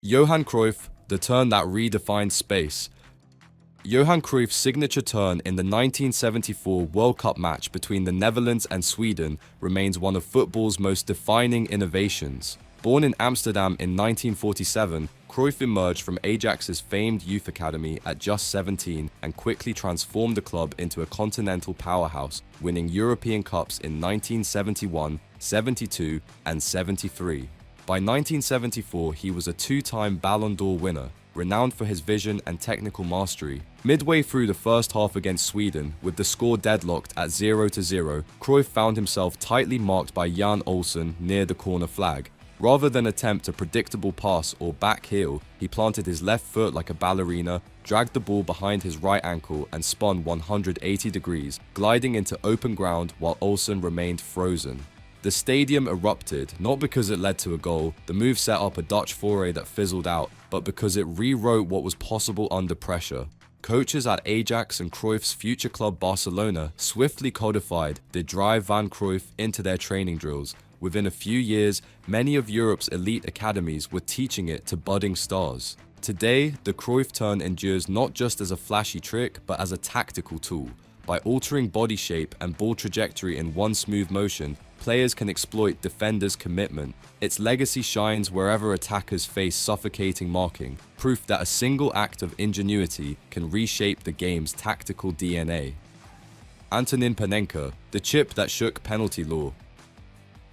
Johan Cruyff, the turn that redefined space. Johan Cruyff's signature turn in the 1974 World Cup match between the Netherlands and Sweden remains one of football's most defining innovations. Born in Amsterdam in 1947, Cruyff emerged from Ajax's famed youth academy at just 17 and quickly transformed the club into a continental powerhouse, winning European Cups in 1971, 72, and 73. By 1974, he was a two-time Ballon d'Or winner, renowned for his vision and technical mastery. Midway through the first half against Sweden, with the score deadlocked at 0-0, Cruyff found himself tightly marked by Jan Olsen near the corner flag. Rather than attempt a predictable pass or back heel, he planted his left foot like a ballerina, dragged the ball behind his right ankle and spun 180 degrees, gliding into open ground while Olsen remained frozen. The stadium erupted, not because it led to a goal, the move set up a Dutch foray that fizzled out, but because it rewrote what was possible under pressure. Coaches at Ajax and Cruyff's future club Barcelona swiftly codified the drive van Cruyff into their training drills. Within a few years, many of Europe's elite academies were teaching it to budding stars. Today, the Cruyff turn endures not just as a flashy trick, but as a tactical tool. By altering body shape and ball trajectory in one smooth motion, players can exploit defenders' commitment. Its legacy shines wherever attackers face suffocating marking, proof that a single act of ingenuity can reshape the game's tactical DNA. Panenka, the chip that shook penalty law.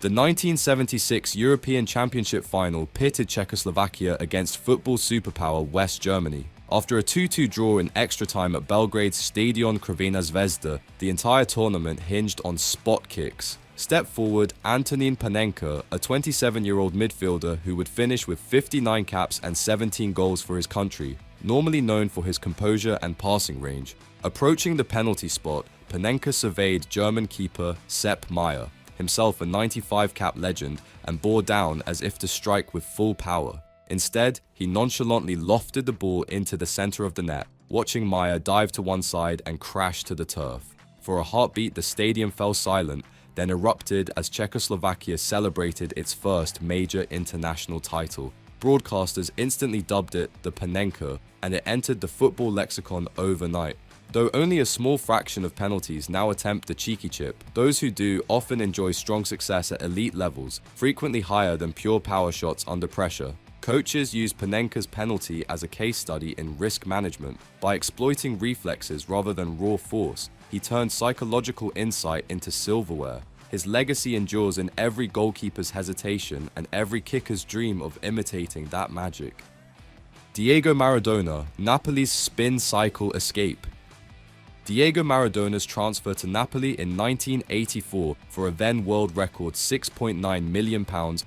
The 1976 European Championship final pitted Czechoslovakia against football superpower West Germany. After a 2-2 draw in extra time at Belgrade's Stadion Crvena Zvezda, the entire tournament hinged on spot kicks. Step forward Ante Panenka, a 27-year-old midfielder who would finish with 59 caps and 17 goals for his country, normally known for his composure and passing range. Approaching the penalty spot, Panenka surveyed German keeper Sepp Maier, himself a 95-cap legend, and bore down as if to strike with full power. Instead, he nonchalantly lofted the ball into the center of the net, watching Maier dive to one side and crash to the turf. For a heartbeat, the stadium fell silent, then erupted as Czechoslovakia celebrated its first major international title. Broadcasters instantly dubbed it the Panenka, and it entered the football lexicon overnight. Though only a small fraction of penalties now attempt the cheeky chip, those who do often enjoy strong success at elite levels, frequently higher than pure power shots under pressure. Coaches use Panenka's penalty as a case study in risk management. By exploiting reflexes rather than raw force, he turned psychological insight into silverware. His legacy endures in every goalkeeper's hesitation and every kicker's dream of imitating that magic. Diego Maradona, Napoli's spin cycle escape. Diego Maradona's transfer to Napoli in 1984 for a then world record £6.9 million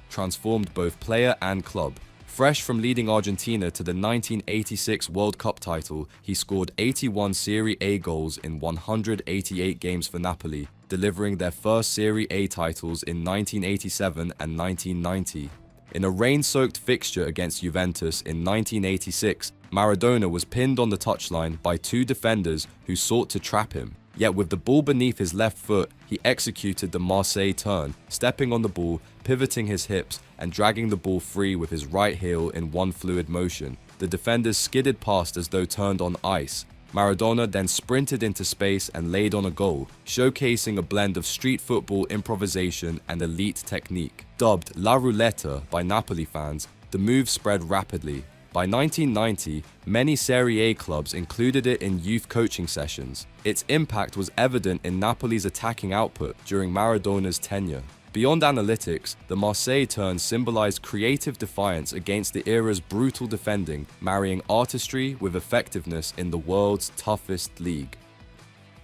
transformed both player and club. Fresh from leading Argentina to the 1986 World Cup title, he scored 81 Serie A goals in 188 games for Napoli, delivering their first Serie A titles in 1987 and 1990. In a rain-soaked fixture against Juventus in 1986, Maradona was pinned on the touchline by two defenders who sought to trap him. Yet with the ball beneath his left foot, he executed the Marseille turn, stepping on the ball, pivoting his hips, and dragging the ball free with his right heel in one fluid motion. The defenders skidded past as though turned on ice. Maradona then sprinted into space and laid on a goal, showcasing a blend of street football improvisation and elite technique. Dubbed La Roulette by Napoli fans, the move spread rapidly. By 1990, many Serie A clubs included it in youth coaching sessions. Its impact was evident in Napoli's attacking output during Maradona's tenure. Beyond analytics, the Marseille turn symbolized creative defiance against the era's brutal defending, marrying artistry with effectiveness in the world's toughest league.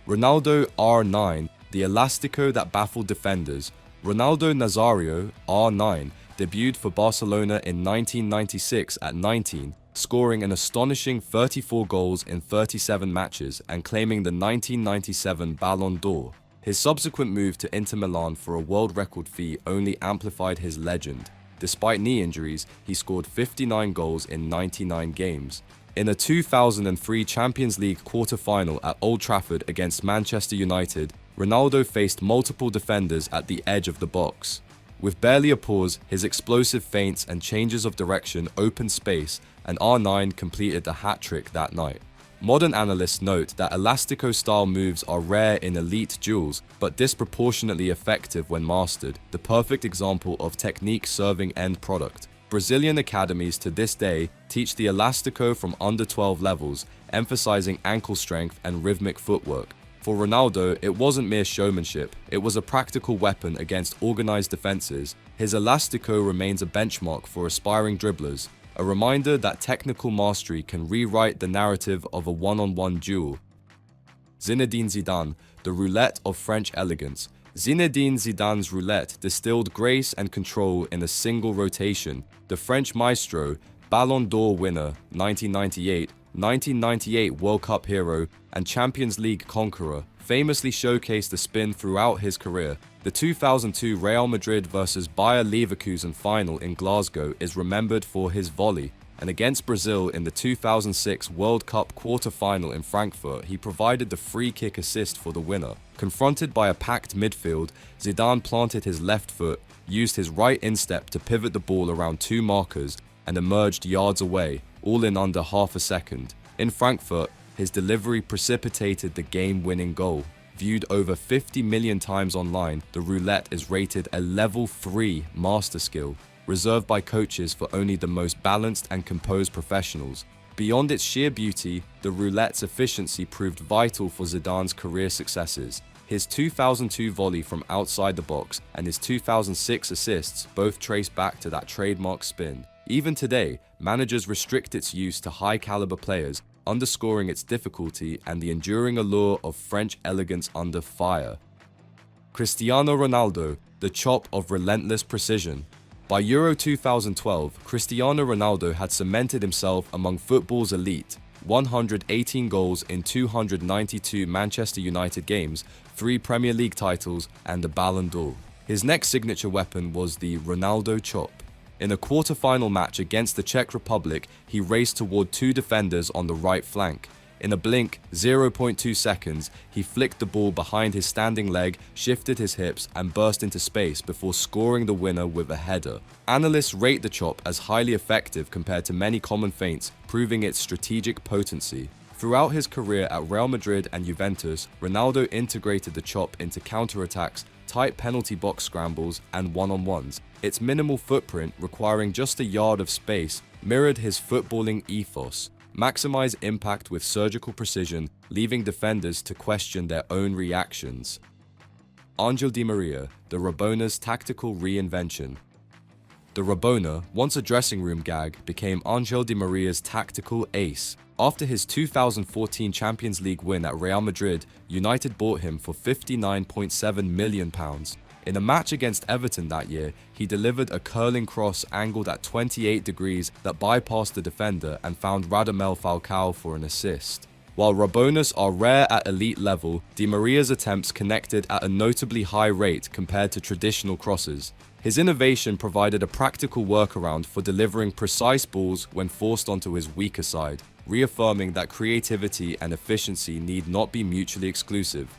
Ronaldo R9, the elastico that baffled defenders. Ronaldo Nazario R9 debuted for Barcelona in 1996 at 19, scoring an astonishing 34 goals in 37 matches and claiming the 1997 Ballon d'Or. His subsequent move to Inter Milan for a world record fee only amplified his legend. Despite knee injuries, he scored 59 goals in 99 games. In a 2003 Champions League quarter-final at Old Trafford against Manchester United, Ronaldo faced multiple defenders at the edge of the box. With barely a pause, his explosive feints and changes of direction opened space, and R9 completed the hat-trick that night. Modern analysts note that elastico-style moves are rare in elite duels, but disproportionately effective when mastered, the perfect example of technique serving end product. Brazilian academies to this day teach the elastico from under 12 levels, emphasizing ankle strength and rhythmic footwork. For Ronaldo, it wasn't mere showmanship, it was a practical weapon against organized defenses. His elastico remains a benchmark for aspiring dribblers, a reminder that technical mastery can rewrite the narrative of a one-on-one duel. Zinedine Zidane, the roulette of French elegance. Zinedine Zidane's roulette distilled grace and control in a single rotation. The French maestro, Ballon d'Or winner, 1998, 1998 World Cup hero, and Champions League conqueror, famously showcased the spin throughout his career. The 2002 Real Madrid vs Bayer Leverkusen final in Glasgow is remembered for his volley, and against Brazil in the 2006 World Cup quarter-final in Frankfurt, he provided the free kick assist for the winner. Confronted by a packed midfield, Zidane planted his left foot, used his right instep to pivot the ball around two markers, and emerged yards away, all in under half a second. In Frankfurt, his delivery precipitated the game-winning goal. Viewed over 50 million times online, the roulette is rated a level 3 master skill, reserved by coaches for only the most balanced and composed professionals. Beyond its sheer beauty, the roulette's efficiency proved vital for Zidane's career successes. His 2002 volley from outside the box and his 2006 assists both trace back to that trademark spin. Even today, managers restrict its use to high-caliber players, underscoring its difficulty and the enduring allure of French elegance under fire. Cristiano Ronaldo, the chop of relentless precision. By Euro 2012, Cristiano Ronaldo had cemented himself among football's elite. 118 goals in 292 Manchester United games, 3 Premier League titles, and a Ballon d'Or. His next signature weapon was the Ronaldo chop. In a quarter-final match against the Czech Republic, he raced toward 2 defenders on the right flank. In a blink, 0.2 seconds, he flicked the ball behind his standing leg, shifted his hips, and burst into space before scoring the winner with a header. Analysts rate the chop as highly effective compared to many common feints, proving its strategic potency. Throughout his career at Real Madrid and Juventus, Ronaldo integrated the chop into counterattacks, tight penalty box scrambles, and one-on-ones. Its minimal footprint, requiring just a yard of space, mirrored his footballing ethos. Maximize impact with surgical precision, leaving defenders to question their own reactions. Angel Di Maria, the Rabona's tactical reinvention. The rabona, once a dressing room gag, became Angel Di Maria's tactical ace. After his 2014 Champions League win at Real Madrid, United bought him for £59.7 million. In a match against Everton that year, he delivered a curling cross angled at 28 degrees that bypassed the defender and found Radamel Falcao for an assist. While rabonas are rare at elite level, Di Maria's attempts connected at a notably high rate compared to traditional crosses. His innovation provided a practical workaround for delivering precise balls when forced onto his weaker side, reaffirming that creativity and efficiency need not be mutually exclusive.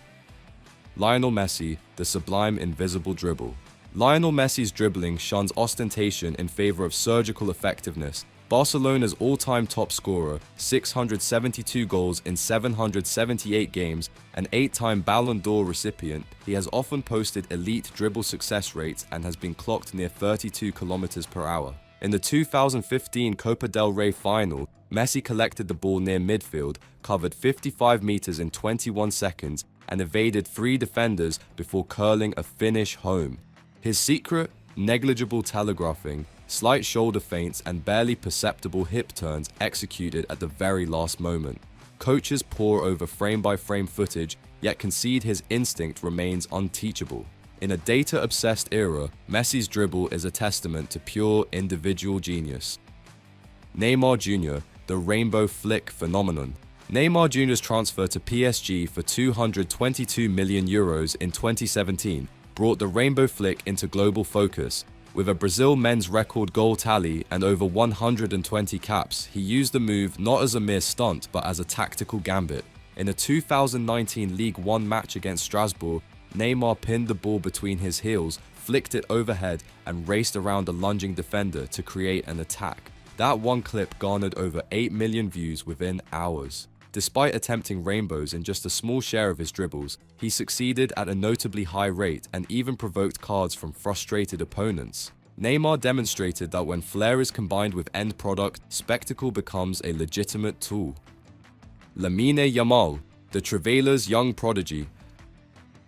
Lionel Messi, the sublime invisible dribble. Lionel Messi's dribbling shuns ostentation in favor of surgical effectiveness. Barcelona's all-time top scorer, 672 goals in 778 games, an 8-time Ballon d'Or recipient, he has often posted elite dribble success rates and has been clocked near 32 km per hour. In the 2015 Copa del Rey final, Messi collected the ball near midfield, covered 55 meters in 21 seconds, and evaded 3 defenders before curling a finish home. His secret? Negligible telegraphing, slight shoulder feints, and barely perceptible hip turns executed at the very last moment. Coaches pore over frame-by-frame footage, yet concede his instinct remains unteachable. In a data-obsessed era, Messi's dribble is a testament to pure individual genius. Neymar Jr., the rainbow flick phenomenon. Neymar Jr.'s transfer to PSG for €222 million in 2017 brought the rainbow flick into global focus. With a Brazil men's record goal tally and over 120 caps, he used the move not as a mere stunt but as a tactical gambit. In a 2019 League One match against Strasbourg, Neymar pinned the ball between his heels, flicked it overhead, and raced around a lunging defender to create an attack. That one clip garnered over 8 million views within hours. Despite attempting rainbows in just a small share of his dribbles, he succeeded at a notably high rate and even provoked cards from frustrated opponents. Neymar demonstrated that when flair is combined with end product, spectacle becomes a legitimate tool. Lamine Yamal, the trivela's young prodigy.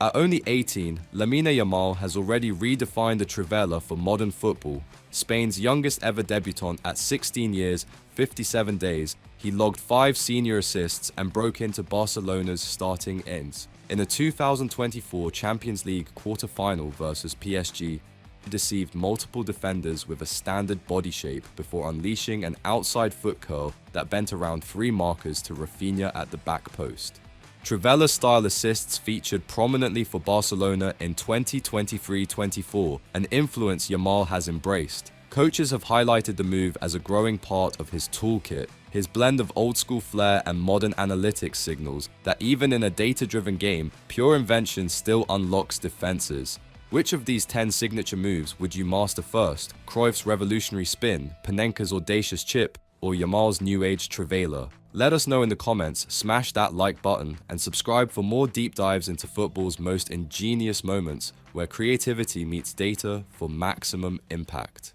At only 18, Lamine Yamal has already redefined the trivela for modern football. Spain's youngest ever debutant at 16 years, 57 days, he logged 5 senior assists and broke into Barcelona's starting ends. In the 2024 Champions League quarter-final versus PSG, he deceived multiple defenders with a standard body shape before unleashing an outside foot curl that bent around 3 markers to Rafinha at the back post. Trivela-style assists featured prominently for Barcelona in 2023-24, an influence Yamal has embraced. Coaches have highlighted the move as a growing part of his toolkit, his blend of old-school flair and modern analytics signals that even in a data-driven game, pure invention still unlocks defenses. Which of these 10 signature moves would you master first? Cruyff's revolutionary spin, Panenka's audacious chip, or Yamal's new age trivela? Let us know in the comments, smash that like button, and subscribe for more deep dives into football's most ingenious moments where creativity meets data for maximum impact.